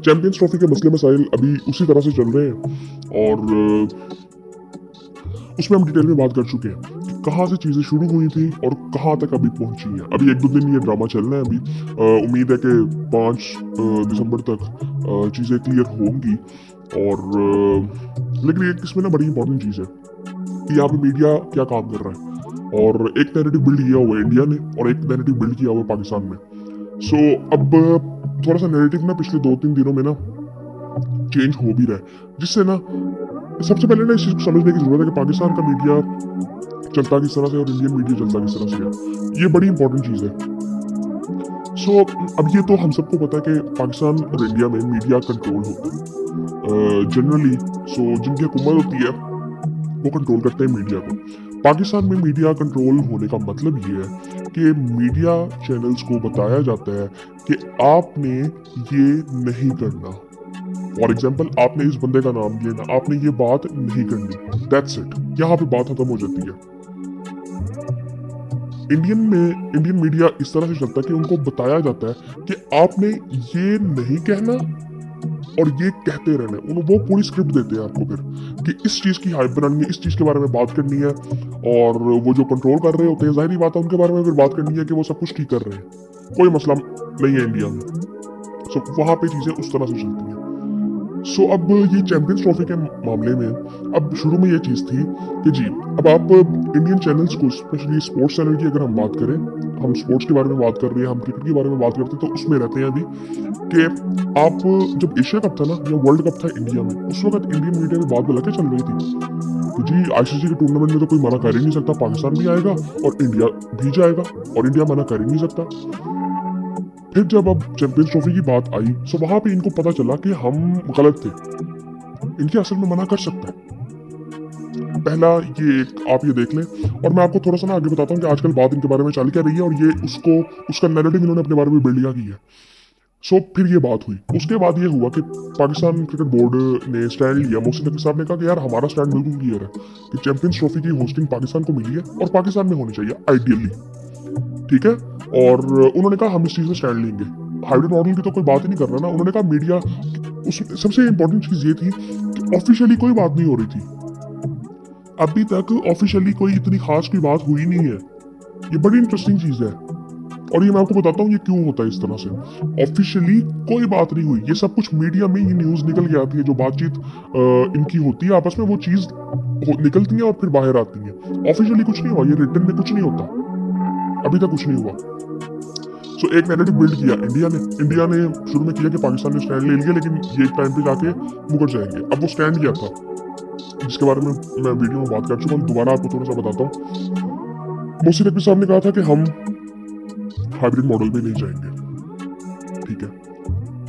Champions trophy के मसले मसाइल अभी उसी तरह से चल रहे हैं और उसमें हम डिटेल में बात कर चुके हैं कि कहाँ से चीज़ें शुरू हुई थी और कहाँ तक अभी पहुंची हैं। अभी 1-2 दिन ये ड्रामा चलना है। अभी उम्मीद है कि 5 दिसंबर तक चीज़ें क्लियर होंगी और लेकिन एक इसमें ना बड़ी इंपॉर्टेंट चीज़ है कि यहाँ पे मीडिया क्या काम कर रहा है। और एक नैरेटिव बिल्ड किया हुआ है इंडिया ने और एक नैरेटिव बिल्ड किया हुआ है पाकिस्तान में। सो अब थोड़ा सा नैरेटिव ना पिछले 2-3 दिनों में ना चेंज हो भी रहा है, जिससे ना सबसे पहले ना इस चीज़ को समझने की जरूरत है कि पाकिस्तान का मीडिया चलता किस तरह से और इंडियन मीडिया चलता किस तरह से है। ये बड़ी इंपॉर्टेंट चीज़ है। सो अब ये तो हम सबको पता है कि पाकिस्तान और इंडिया में मीडिया कंट्रोल होता है जनरली। सो जिनकी हुकूमत होती है वो कंट्रोल करते हैं मीडिया को। पाकिस्तान में मीडिया कंट्रोल होने का मतलब ये है कि मीडिया चैनल्स को बताया जाता है कि आपने ये नहीं करना। फॉर एग्जाम्पल, आपने इस बंदे का नाम लेना, आपने ये बात नहीं करनी, दैट्स इट। यहाँ पे बात खत्म हो जाती है। इंडियन मीडिया इस तरह से चलता है कि उनको बताया जाता है कि आपने ये नहीं कहना और ये कहते रहना है। वो पूरी स्क्रिप्ट देते हैं आपको फिर कि इस चीज़ की हाइप बनानी है, इस चीज़ के बारे में बात करनी है। और वो जो कंट्रोल कर रहे होते हैं, जाहिर बात है उनके बारे में फिर बात करनी है कि वो सब कुछ ठीक कर रहे हैं। कोई मसला नहीं है इंडिया में। सो वहाँ पे चीज़ें उस तरह से चलती हैं। सो अब ये चैंपियंस ट्रॉफी के मामले में अब शुरू में ये चीज़ थी कि जी अब आप इंडियन चैनल्स को, स्पेशली स्पोर्ट्स चैनल की अगर हम बात करें, हम स्पोर्ट्स के बारे में बात कर रहे हैं, हम क्रिकेट के बारे में बात करते हैं, तो उसमें रहते हैं अभी कि आप जब एशिया कप था ना या वर्ल्ड कप था इंडिया में, उस वक्त इंडियन मीडिया में बात बुला के चल रही थी कि जी आईसीसी के टूर्नामेंट में तो कोई मना कर ही नहीं सकता, पाकिस्तान भी आएगा और इंडिया भी जाएगा और इंडिया मना कर ही नहीं सकता। फिर जब अब चैंपियंस ट्रॉफी की बात आई तो वहां पे इनको पता चला कि हम गलत थे, इनके असल में मना कर सकता है। पहला ये एक आप ये देख लें। और मैं आपको थोड़ा सा ना आगे बताता हूँ कि आजकल बात इनके बारे में चल क्या रही है और ये उसका नैरेटिव इन्होंने अपने बारे में बिल्ड किया है। सो फिर ये बात हुई। उसके बाद ये हुआ कि पाकिस्तान क्रिकेट बोर्ड ने स्टैंड लिया। मोहसिन नकवी साहब ने कहा कि यार हमारा स्टैंड बिल्कुल क्लियर है कि चैंपियंस ट्रॉफी की होस्टिंग पाकिस्तान को मिली है और पाकिस्तान में होनी चाहिए आइडियली, ठीक है। और उन्होंने कहा हम इस चीज़ में स्टैंड लेंगे। हाइब्रिड मॉडल की तो कोई बात ही नहीं कर रहा ना। उन्होंने कहा मीडिया, सबसे इंपॉर्टेंट चीज़ ये थी कि ऑफिशियली कोई बात नहीं हो रही थी। अभी तक ऑफिशियली कोई इतनी खास कोई बात हुई नहीं है। ये बड़ी इंटरेस्टिंग चीज़ है और ये मैं आपको बताता हूँ ये क्यों होता है इस तरह से। ऑफिशियली कोई बात नहीं हुई, ये सब कुछ मीडिया में ये न्यूज़ निकल के आती है, जो बातचीत इनकी होती है आपस में, वो चीज़ निकलती है और फिर बाहर आती है। ऑफिशियली कुछ नहीं हुआ, ये रिटर्न में कुछ नहीं होता, अभी तक कुछ नहीं हुआ। सो एक नैरेटिव बिल्ड किया इंडिया ने शुरू में किया कि पाकिस्तान ने स्टैंड ले लिया, लेकिन ये एक टाइम पे जाके मुकर जाएंगे। अब वो स्टैंड लिया था जिसके बारे में मैं वीडियो में बात कर चुका हूँ, दोबारा आपको थोड़ा सा बताता हूँ। मोहसिन नकवी साहब ने कहा था कि हम हाइब्रिड मॉडल में नहीं जाएंगे, ठीक है।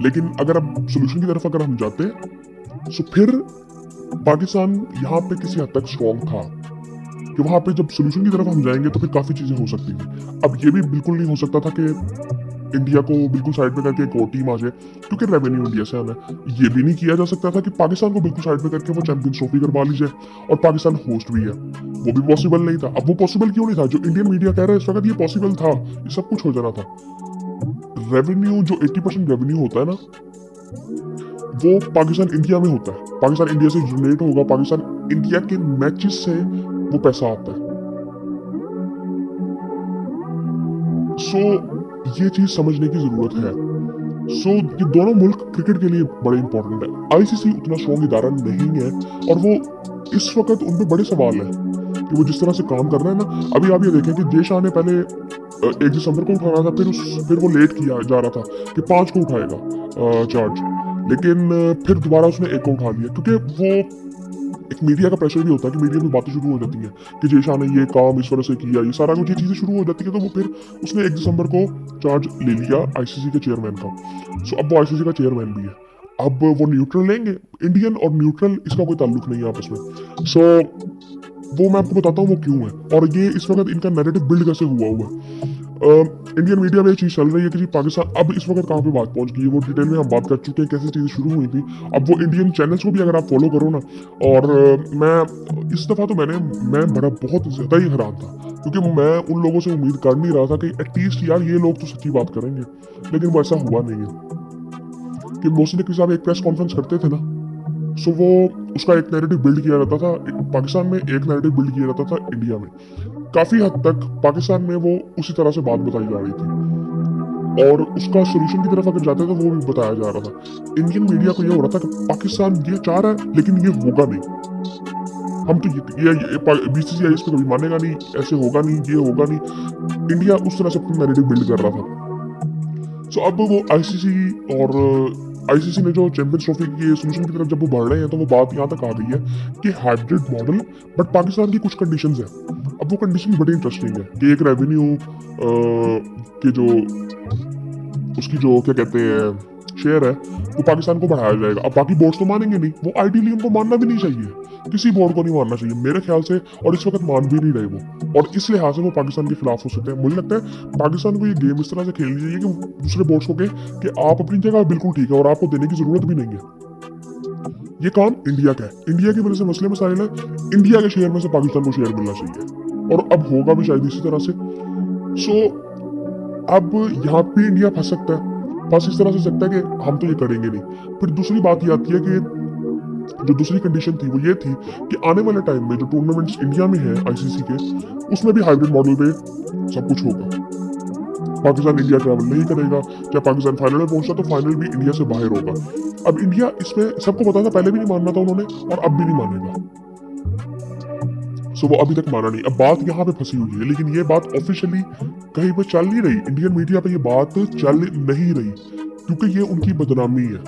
लेकिन अगर अब सोल्यूशन की तरफ अगर हम जाते हैं तो फिर पाकिस्तान यहाँ पे किसी हद तक स्ट्रॉन्ग था कि वहां पे जब सोल्यूशन की तरफ हम जाएंगे तो फिर काफी चीजें हो सकती थी। अब ये भी बिल्कुल नहीं हो सकता था कि इंडिया को बिल्कुल साइड पे करके एक और टीम आ जाए, क्योंकि रेवेन्यू इंडिया से आना है। ये भी नहीं किया जा सकता था कि पाकिस्तान को बिल्कुल साइड पे करके वो चैंपियंस ट्रॉफी करवा ली जाए, और पाकिस्तान होस्ट भी है, वो भी पॉसिबल नहीं था। अब वो पॉसिबल क्यों नहीं था? जो इंडियन मीडिया कह रहा है इस वक्त ये पॉसिबल था, ये सब कुछ हो जाना था। रेवेन्यू जो 80% रेवेन्यू होता है ना, वो पाकिस्तान इंडिया में होता है। पाकिस्तान इंडिया से जनरेट होगा, पाकिस्तान इंडिया के मैचेस से वो पैसा आता है। सो ये चीज समझने की जरूरत है। सो ये दोनों मुल्क क्रिकेट के लिए बड़े इंपॉर्टेंट है। आईसीसी उतना स्ट्रॉन्ग इदारा नहीं है और वो इस वक्त उन पे बड़े सवाल है कि वो जिस तरह से काम कर रहे हैं ना। अभी आप ये देखें कि जय शाह ने पहले 1 दिसंबर को उठाना था, फिर वो लेट किया जा रहा था कि 5 को उठाएगा चार्ज, लेकिन फिर दोबारा उसने 1 को उठा लिया, क्योंकि वो एक मीडिया का प्रेशर भी होता है कि मीडिया में बातें शुरू हो जाती हैं कि जय शाह ने ये काम इस तरह से किया, ये सारा कुछ ये चीज़ें शुरू हो जाती है। तो वो फिर उसने 1 दिसंबर को चार्ज ले लिया आईसीसी के चेयरमैन का। सो अब वो आईसीसी का चेयरमैन भी है। अब वो न्यूट्रल लेंगे, इंडियन और न्यूट्रल इसका कोई ताल्लुक नहीं है आपस में। सो वो मैं आपको बताता हूँ वो क्यों है और ये इस वक्त इनका नैरेटिव बिल्ड कैसे हुआ है। इंडियन मीडिया में ये चीज़ चल रही है कि जी पाकिस्तान अब इस वक्त कहाँ पे बात पहुंच गई है, वो डिटेल में हम बात कर चुके हैं कैसे चीज़ें शुरू हुई थी। अब वो इंडियन चैनल्स को भी अगर आप फॉलो करो ना, और मैं इस दफ़ा तो मैं बड़ा बहुत ज़्यादा ही हैरान था, क्योंकि मैं उन लोगों से उम्मीद कर नहीं रहा था कि एटलीस्ट यार ये लोग तो सच्ची बात करेंगे, लेकिन वो ऐसा हुआ नहीं है कि मोहसिन नकवी साहब एक प्रेस कॉन्फ्रेंस करते थे ना, सो वो उसका एक नैरेटिव बिल्ड किया जाता था पाकिस्तान में, एक नैरेटिव बिल्ड किया जाता था इंडिया में। काफी हद तक पाकिस्तान में वो उसी तरह से बात बताई जा रही थी और उसका सोल्यूशन की तरफ अगर जाते थे वो भी बताया जा रहा था। इंडियन मीडिया को ये हो रहा था कि पाकिस्तान ये चाह रहा है लेकिन ये होगा नहीं, हम तो ये बीसीसीआई इस पे कभी मानेगा नहीं, ऐसे होगा नहीं, ये होगा नहीं। इंडिया उस तरह से अपना नैरेटिव बिल्ड कर रहा था। सो अब वो आईसीसी और आईसीसी ने जो चैंपियंस ट्रॉफी के सोल्यूशन की तरफ जब वो बढ़ रहे हैं तो वो बात यहाँ तक आ गई है कि हाइब्रिड मॉडल, बट पाकिस्तान की कुछ कंडीशंस है। अब वो कंडीशन बड़ी इंटरेस्टिंग है कि एक रेवेन्यू के जो उसकी जो क्या कहते हैं शेयर है वो पाकिस्तान को बढ़ाया जाएगा। अब बाकी बोर्ड्स तो मानेंगे नहीं, वो आइडियली उनको मानना भी नहीं चाहिए, किसी बोर्ड को नहीं मानना चाहिए मेरे ख्याल से, और इस वक्त मान भी नहीं रहे वो, और इस लिहाज से वो पाकिस्तान के खिलाफ हो सकते हैं। मुझे लगता है पाकिस्तान को ये गेम इस तरह से खेलनी चाहिए कि दूसरे बोर्ड्स को कहे कि आप अपनी जगह बिल्कुल ठीक है और आपको देने की जरूरत भी नहीं है। ये काम इंडिया का है, इंडिया की वजह से मसले मसाइल है, इंडिया के शेयर में से पाकिस्तान को शेयर मिलना चाहिए और अब होगा भी शायद इसी तरह से। सो अब यहाँ पे इंडिया फंस सकता है, फंस इस तरह से सकता है कि हम तो ये करेंगे नहीं। फिर दूसरी बात ये आती है कि जो दूसरी कंडीशन थी वो ये थी कि आने वाले टाइम में जो टूर्नामेंट्स इंडिया में है आईसीसी के, उसमें भी हाइब्रिड मॉडल पे सब कुछ होगा। पाकिस्तान इंडिया ट्रैवल नहीं करेगा, चाहे पाकिस्तान फाइनल में पहुंचा तो फाइनल भी इंडिया से बाहर होगा। अब इंडिया इसमें सबको पता था, पहले भी नहीं मानना था उन्होंने और अब भी नहीं मानेगा। सो वो अभी तक माना नहीं। अब बात यहाँ पे फंसी हुई है, लेकिन ये बात ऑफिशियली कहीं पर चल नहीं रही, इंडियन मीडिया पे ये बात चल नहीं रही क्योंकि ये उनकी बदनामी है।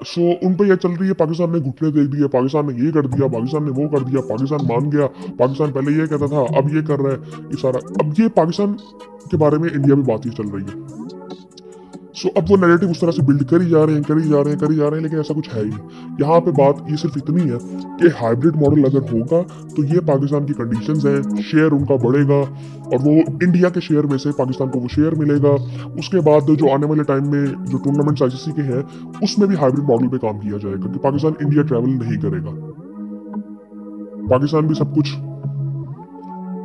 सो उन पे यह चल रही है पाकिस्तान ने घुटने दे दिए, पाकिस्तान ने ये कर दिया, पाकिस्तान ने वो कर दिया, पाकिस्तान मान गया, पाकिस्तान पहले ये कहता था अब ये कर रहा है, ये सारा अब ये पाकिस्तान के बारे में इंडिया में बात ही चल रही है। सो अब वो नैरेटिव उस तरह से बिल्ड करी जा रहे हैं, करी जा रहे हैं, करी जा रहे हैं, लेकिन ऐसा कुछ है ही नहीं। यहाँ पे बात ये सिर्फ इतनी है कि हाइब्रिड मॉडल अगर होगा तो ये पाकिस्तान की कंडीशंस हैं, शेयर उनका बढ़ेगा और वो इंडिया के शेयर में से पाकिस्तान को वो शेयर मिलेगा। उसके बाद जो आने वाले टाइम में जो टूर्नामेंट्स आईसीसी के हैं उसमें भी हाइब्रिड मॉडल पे काम किया जाएगा कि पाकिस्तान इंडिया ट्रैवल नहीं करेगा, पाकिस्तान भी सब कुछ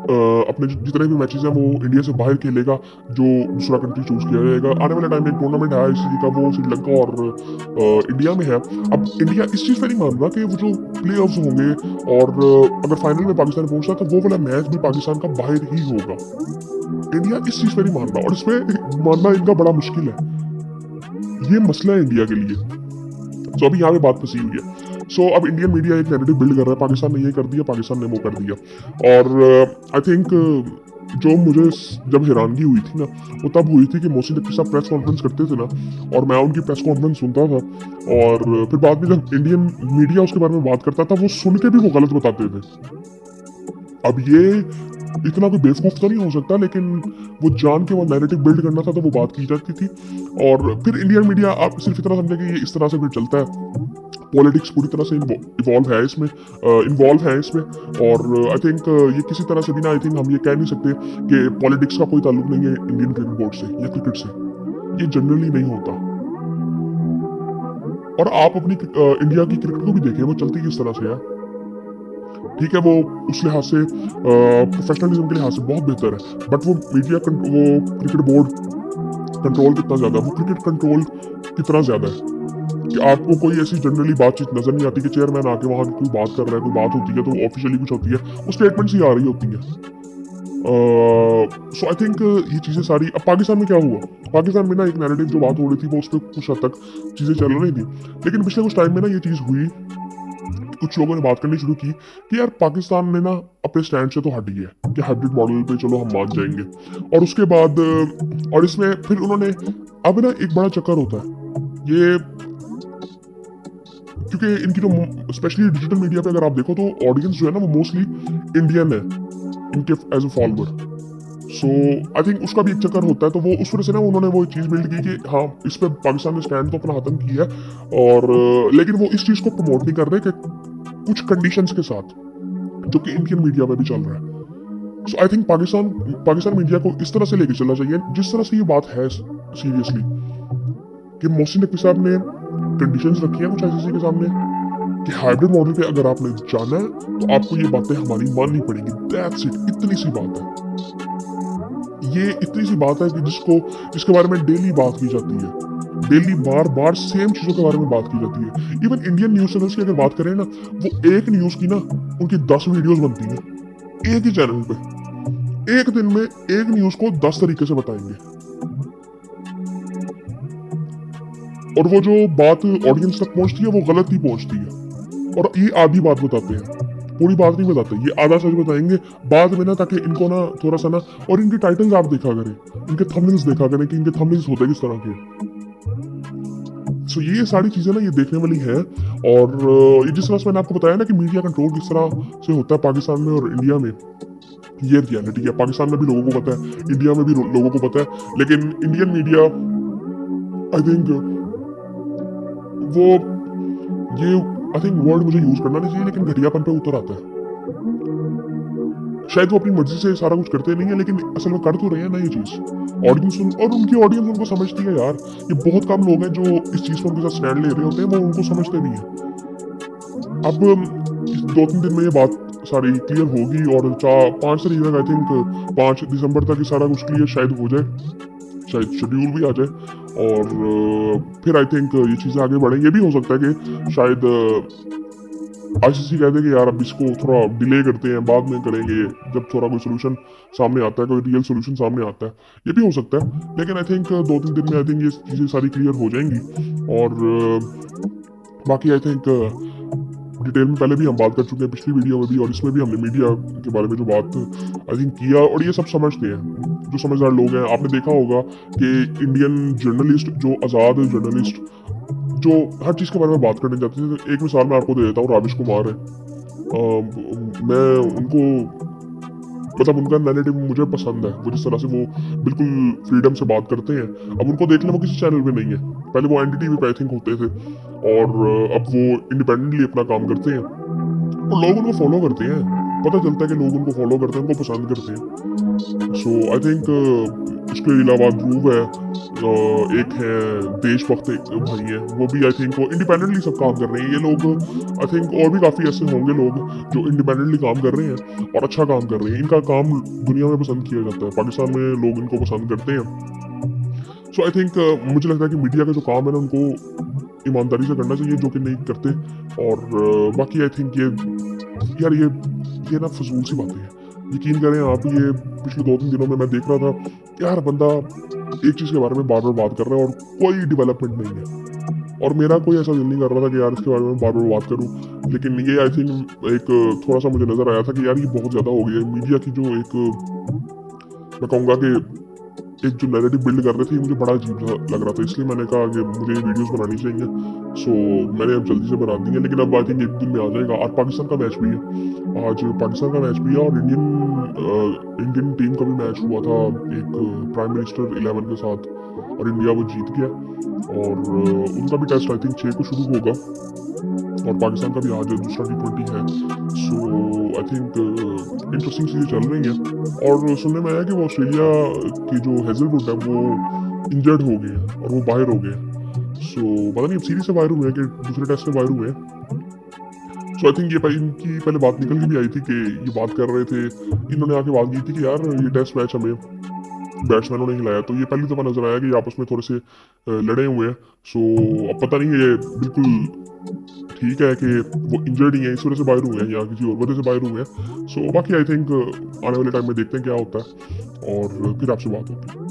अपने जितने भी मैचेस हैं वो इंडिया से बाहर खेलेगा, जो दूसरा कंट्री चूज किया जाएगा। आने वाले टाइम में एक टूर्नामेंट है आईसीसी का, वो श्रीलंका और इंडिया में है। अब इंडिया इस चीज़ पे नहीं मान रहा कि वो जो प्ले ऑफ्स होंगे और अगर फाइनल में पाकिस्तान पहुंचा तो वो वाला मैच भी पाकिस्तान का बाहर ही होगा। इंडिया इस चीज़ पे नहीं मान रहा और इसमें मानना इनका बड़ा मुश्किल है, ये मसला है इंडिया के लिए। तो अभी यहाँ पे बात फंसी हुई है। सो अब इंडियन मीडिया एक नैरेटिव बिल्ड कर रहा है, पाकिस्तान ने ये कर दिया, पाकिस्तान ने वो कर दिया। और आई थिंक जो मुझे जब हैरानगी हुई थी ना वो तब हुई थी कि मोहसिन नकवी साहब प्रेस कॉन्फ्रेंस करते थे ना और मैं उनकी प्रेस कॉन्फ्रेंस सुनता था और फिर बाद में जब इंडियन मीडिया उसके बारे में बात करता था वो सुन के भी वो गलत बताते थे। अब ये इतना कोई बेवकूफ तो नहीं हो सकता, लेकिन वो जान के वो नैरेटिव बिल्ड करना था तो वो बात की जाती थी। और फिर इंडियन मीडिया आप सिर्फ इतना समझे कि ये इस तरह से फिर चलता है, पॉलिटिक्स पूरी तरह से इवॉल्व है इसमें, और आई थिंक ये किसी तरह से भी ना, आई थिंक हम ये कह नहीं सकते कि पॉलिटिक्स का कोई ताल्लुक नहीं है इंडियन क्रिकेट बोर्ड से या क्रिकेट से, ये जनरली नहीं होता। और आप अपनी इंडिया की क्रिकेट को भी देखें, वो चलती किस तरह से है। ठीक है, वो उस लिहाज से प्रोफेशनलिज्म के लिहाज से बहुत बेहतर है, बट वो मीडिया वो क्रिकेट बोर्ड कंट्रोल कितना ज्यादा, वो क्रिकेट कंट्रोल कितना ज्यादा है कि आपको कोई ऐसी जनरली बातचीत नजर नहीं आती कि चेयरमैन आके वहां कोई बात कर रहा है, कोई बात होती है तो ऑफिशियली कुछ होती है, वो स्टेटमेंट्स ही आ रही होती है। सो आई थिंक ये चीजें सारी, अब पाकिस्तान में क्या हुआ, पाकिस्तान में ना एक नैरेटिव जो बात हो रही थी वो उस पर कुछ हद तक चीजें चल रही थी, लेकिन पिछले कुछ टाइम में ना ये चीज हुई, कुछ लोगों ने बात करनी शुरू की कि यार पाकिस्तान ने ना अपने स्टैंड से तो हट गया कि हाइब्रिड मॉडल पे चलो हम मान जाएंगे। और उसके बाद और इसमें फिर उन्होंने, अब ना एक बड़ा चक्कर होता है ये, क्योंकि इनकी जो स्पेशली डिजिटल मीडिया पे अगर आप देखो तो ऑडियंस जो है ना वो मोस्टली इंडियन है इनके as a follower. So I think उसका भी एक चक्कर होता है, तो वो उस वजह से ना उन्होंने वो चीज़ बिल्ड की कि हाँ इस पर पाकिस्तान ने स्टैंड तो अपना खत्म किया है, और लेकिन वो इस चीज़ को प्रमोट नहीं कर रहे कि कुछ कंडीशंस के साथ जो कि इंडियन मीडिया में भी चल रहा है। सो आई थिंक पाकिस्तान मीडिया को इस तरह से लेके चलना चाहिए जिस तरह से ये बात है सीरियसली, कि मोहसिन नकवी साहब ने कंडीशंस रखी है कुछ आईसीसी के सामने कि हाइब्रिड मॉडल पे अगर आपने जाना है तो आपको ये बातें हमारी माननी पड़ेगी, दैट्स इट, इतनी सी बात है। ये इतनी सी बात है कि जिसके बारे में डेली बात की जाती है, डेली बार बार सेम चीजों के बारे में बात की जाती है। इवन इंडियन न्यूज चैनल्स की अगर बात करें ना, वो एक न्यूज की ना उनकी 10 वीडियोस बनती हैं एक ही चैनल पे। एक दिन में एक न्यूज को 10 तरीके से बताएंगे, और वो जो बात ऑडियंस तक पहुंचती है वो गलत ही पहुंचती है। और ये आधी बात बताते हैं, पूरी बात नहीं बताते, ये आधा सच बताएंगे बाद में ना, ताकि इनको ना थोड़ा सा ना, और इनके टाइटल्स आप देखा करें, इनके थंबनेल्स देखा करें कि इनके थंबनेल्स होते किस तरह के। सो ये सारी चीजें ना ये देखने वाली है। और ये जिस तरह से मैंने आपको बताया ना कि मीडिया कंट्रोल किस तरह से होता है पाकिस्तान में और इंडिया में, ये रियलिटी है। पाकिस्तान में भी लोगों को पता है, इंडिया में भी लोगों को पता है, लेकिन इंडियन मीडिया आई थिंक वो ये आई थिंक वर्ड मुझे यूज करना नहीं चाहिए, लेकिन घटियापन पे उतर आता है। शायद वो अपनी मर्जी से सारा कुछ करते नहीं है, लेकिन असल में कर तो रहे हैं ना ये चीज। ऑडियंस और उनकी ऑडियंस उनको समझती है यार। ये बहुत कम लोग हैं जो इस चीज पर उनके साथ स्टैंड ले रहे होते हैं, वो उनको समझते भी हैं। अब इस 2-3 दिन में ये बात सारी क्लियर होगी, और 5 तारीख तक आई थिंक 5 दिसंबर तक ये सारा कुछ क्लियर शायद हो जाए, शायद शेड्यूल भी आ जाए। और फिर आई थिंक ये चीजें आगे बढ़ें। ये भी हो सकता है कि शायद आईसीसी कहते हैं कि यार अब इसको थोड़ा डिले करते हैं, बाद में करेंगे जब थोड़ा कोई सोल्यूशन सामने आता है, कोई रियल सोल्यूशन सामने आता है। ये भी हो सकता है, लेकिन आई थिंक 2-3 दिन में आई थिंक ये चीज़ें सारी क्लियर हो जाएंगी। और बाकी आई थिंक डिटेल में पहले भी हम बात कर चुके हैं पिछली वीडियो में भी, और इसमें भी हमने मीडिया के बारे में जो बात आई थिंक किया, और ये सब समझते हैं जो समझदार लोग हैं। आपने देखा होगा कि इंडियन जर्नलिस्ट, जो आज़ाद जर्नलिस्ट जो हर चीज़ के बारे में बात करने जाते थे, तो एक मिसाल मैं आपको दे देता हूँ, राविश कुमार है। मैं उनको मतलब उनका नैरेटिव मुझे पसंद है, वो जिस तरह से वो बिल्कुल फ्रीडम से बात करते हैं। अब उनको देख लें, वो किसी चैनल पे नहीं है, पहले वो एनडीटीवी पे आई थिंक होते थे, और अब वो इंडिपेंडेंटली अपना काम करते हैं, और लोग उनको फॉलो करते हैं। पता चलता है कि लोग उनको फॉलो करते हैं, उनको पसंद करते हैं। सो आई थिंक उसके अलावा ध्रुव है, एक है देशभक्त, एक भाई है, वो भी आई थिंक वो इंडिपेंडेंटली सब काम कर रहे हैं। ये लोग आई थिंक और भी काफ़ी ऐसे होंगे लोग जो इंडिपेंडेंटली काम कर रहे हैं और अच्छा काम कर रहे हैं। इनका काम दुनिया में पसंद किया जाता है, पाकिस्तान में लोग इनको पसंद करते हैं। सो आई थिंक मुझे लगता है कि मीडिया का जो काम है ना, उनको ईमानदारी से करना चाहिए, जो कि नहीं करते। और बाकी आई थिंक ये यार ये ना फजूल सी बातें हैं। यकीन करें आप, ये पिछले 2-3 दिनों में मैं देख रहा था यार, बंदा एक चीज़ के बारे में बार बार बात कर रहा है और कोई डेवलपमेंट नहीं है, और मेरा कोई ऐसा दिल नहीं कर रहा था कि यार इसके बारे में बार बार बात करूं। लेकिन ये आई थिंक एक थोड़ा सा मुझे नज़र आया था कि यार ये बहुत ज़्यादा हो गया है। मीडिया की जो एक मैं कहूँगा कि एक जो नैरेटिव बिल्ड कर रहे थे, मुझे बड़ा अजीब लग रहा था, इसलिए मैंने कहा कि मुझे ये वीडियोस बनानी चाहिए। सो मैंने अब जल्दी से बना दी है, लेकिन अब आई थिंक एक दिन में आ जाएगा। और पाकिस्तान का मैच भी है, आज पाकिस्तान का मैच भी है, और इंडियन टीम का भी मैच हुआ था एक प्राइम मिनिस्टर 11 के साथ, और इंडिया वो जीत गया। और उनका भी टेस्ट आई थिंक 6 को शुरू होगा, और पाकिस्तान का भी आज दूसरा T20 है। सो आई थिंक इंटरेस्टिंग चीज़ें चल रही हैं। और सुनने में आया कि वो ऑस्ट्रेलिया की जो हेजलवुड है वो इंजर्ड हो गए हैं और वो बाहर हो गए हैं। सो पता नहीं अब सीरीज से बाहर हुए हैं कि दूसरे टेस्ट से बाहर हुए हैं। सो आई थिंक ये इनकी पहले बात निकल के भी आई थी कि ये बात कर रहे थे, इन्होंने आके बात की थी कि यार ये टेस्ट मैच हमें बैट्समैनों ने हिलाया, तो ये पहली दफ़ा नजर आया कि ये आपस में थोड़े से लड़े हुए हैं। सो अब पता नहीं ये बिल्कुल ठीक है कि वो इंजर्ड ही है, इस वजह से बाहर हुए हैं या किसी और वजह से बाहर हुए हैं। सो बाकी आई थिंक आने वाले टाइम में देखते हैं क्या होता है, और फिर आपसे बात होगी।